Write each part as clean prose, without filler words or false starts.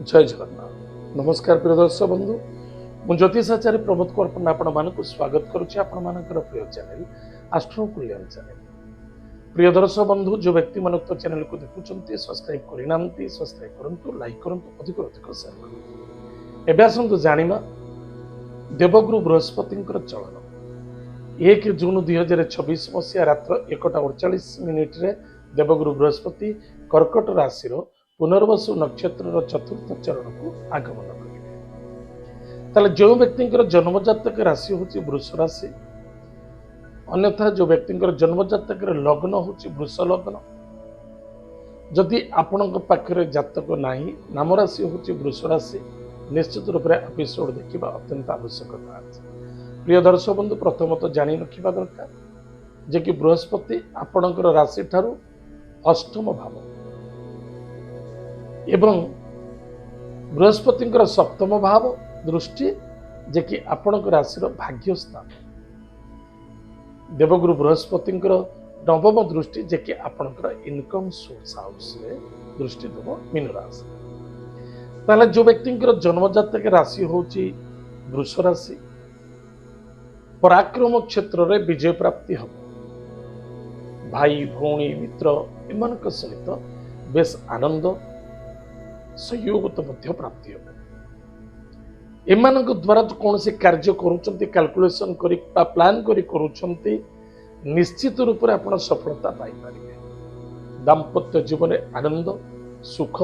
जय जगन्नाथ नमस्कार प्रिय दर्शक बंधु मु ज्योतिषाचार्य प्रमोद कुमार आपण मानक स्वागत करुच्ची आपण मानकर प्रिय चैनल आस्ट्रो कल्याण चैनल। प्रिय दर्शक बंधु जो व्यक्ति मन तो चैनल को देखुंत सब्सक्राइब करना सब्सक्राइब करूँ लाइक करूँ अधिक अधिक शेयर करूँ। एवं आसतु जाना देवगुरु बृहस्पति चलन 1 जून 2026 मसीहा रात्र 1:48 देवगुरु बृहस्पति कर्कट राशि पुनर्वसु नक्षत्र चतुर्थ चरण को आगमन करेंगे। जो व्यक्ति जन्मजातक राशि हूँ वृष राशि, अन्यथा जो व्यक्ति जन्मजातक लग्न हूँ वृष लग्न, जदि आपण पाखे जातक नहीं नाम राशि हूँ वृष राशि, निश्चित रूप से एपिसोड देखा अत्यंत आवश्यकता है। प्रिय दर्शक बंधु प्रथमतः जानी रखा दरकार जे कि बृहस्पति आपणकर राशि ठारू अष्टम भाव एवं बृहस्पति सप्तम भाव दृष्टि जे कि आपण राशि भाग्य स्थान, देवगुरु बृहस्पति नवम दृष्टि जे कि आपणकर इनकम सोर्स हाउस रे दृष्टि देव मीन राशि। ताले जो व्यक्ति जन्मजातक राशि होची वृष राशि, पराक्रम क्षेत्र रे विजय प्राप्ति हम, भाई भौणी मित्र एमान सहित बेस आनंद सहयोग तो मध्य प्राप्ति हो। एमान द्वारा जो कौन से कार्य करुँच कैलकुलेशन करी प्लान करी करुँच निश्चित रूप से आप सफलता पाइपर। दाम्पत्य जीवन आनंद सुख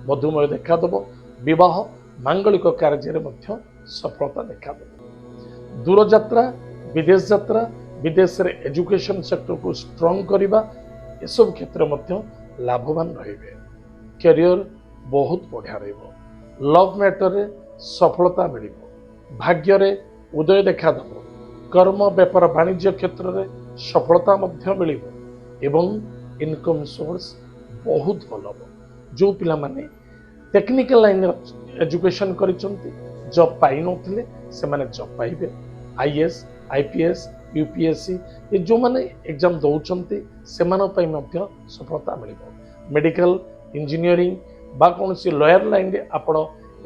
मधुमय देखादेव, विवाह मांगलिक कार्य मध्य सफलता देखादेव। दूर यात्रा विदेश यात्रा विदेश रे एजुकेशन सेक्टर को स्ट्रॉन्ग करने ये सब क्षेत्र मध्य लाभवान रहे। कैरियर बहुत बढ़िया रहिबो। लव मैटर रे सफलता मिलिबो, भाग्य रे उदय देखादेव, कर्म व्यापार वाणिज्य क्षेत्र रे सफलता मध्य मिलिबो एवं इनकम सोर्स बहुत भल हो। जो पिला माने टेक्निकल लाइन एजुकेशन करिसंती जॉब पाई नथिले से माने जॉब पाइबे। आईएएस आईपीएस यूपीएससी ये जो माने एग्जाम दौचंती से मानो पई मध्य सफलता मिलिबो। मेडिकल इंजीनियरिंग बा कौन सी लॉयर लाइन रे आपण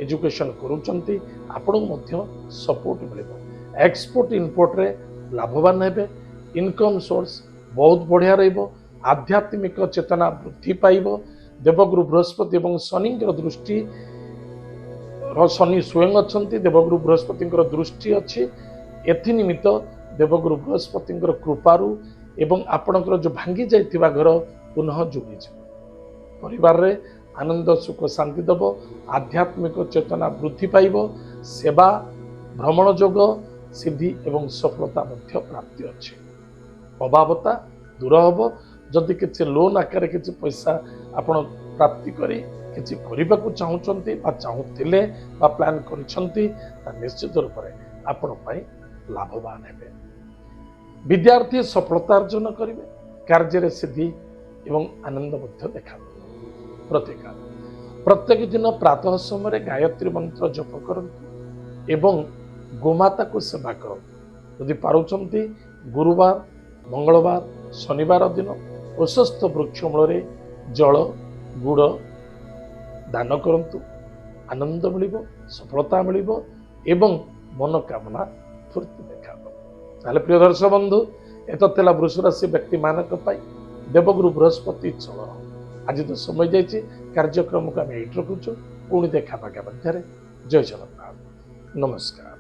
एजुकेशन करूचंती आपण मध्य सपोर्ट मिलिबो। एक्सपोर्ट इम्पोर्ट रे लाभवान हेबे। इनकम सोर्स बहुत बढ़िया रहिबो। आध्यात्मिक चेतना वृद्धि पाइबो। देवगुरु बृहस्पति एवं शनि दृष्टि, शनि स्वयं अच्छंती, देवगुरु बृहस्पति दृष्टि अच्छी। एथि निमित्त देवगुरु बृहस्पति कृपारू एवं आपणकर जो भांगी जाइथिबा घर पुनः जोड़ी परिवार रे आनंद सुख शांति दब, आध्यात्मिक चेतना वृद्धि पाइब, सेवा भ्रमण जोग सिद्धि एवं सफलता मध्य प्राप्ति अच्छे। अभावता दूर हम। जदि किसी लोन आकार किसी पैसा आपण प्राप्ति करी किसी करने को चाहूँगी चाहूले प्लान कर निश्चित रूप से आपण लाभवान हेबे। विद्यार्थी सफलता अर्जन करेंगे, कार्य सिद्धि एवं आनंद मध्य देखा। प्रत्येक दिन प्रातः समय गायत्री मंत्र जप करंतु एवं गोमाता को सेवा करंतु। यदि पारुचंती गुरुवार मंगलवार शनिवार दिन प्रशस्त वृक्ष मूल जल गुड़ दान करंतु। आनंद मिलिबो, सफलता मिलिबो एवं मनोकामना पूर्ति देखा। ताले प्रिय दर्शक बंधु एतला वृष राशि व्यक्ति मानक पाई देवगुरु बृहस्पति चलन। आज तो समय जाइए कार्यक्रम को आम ये रखुचु। पुणी देखा पागा मध्य। जय जगन्नाथ नमस्कार।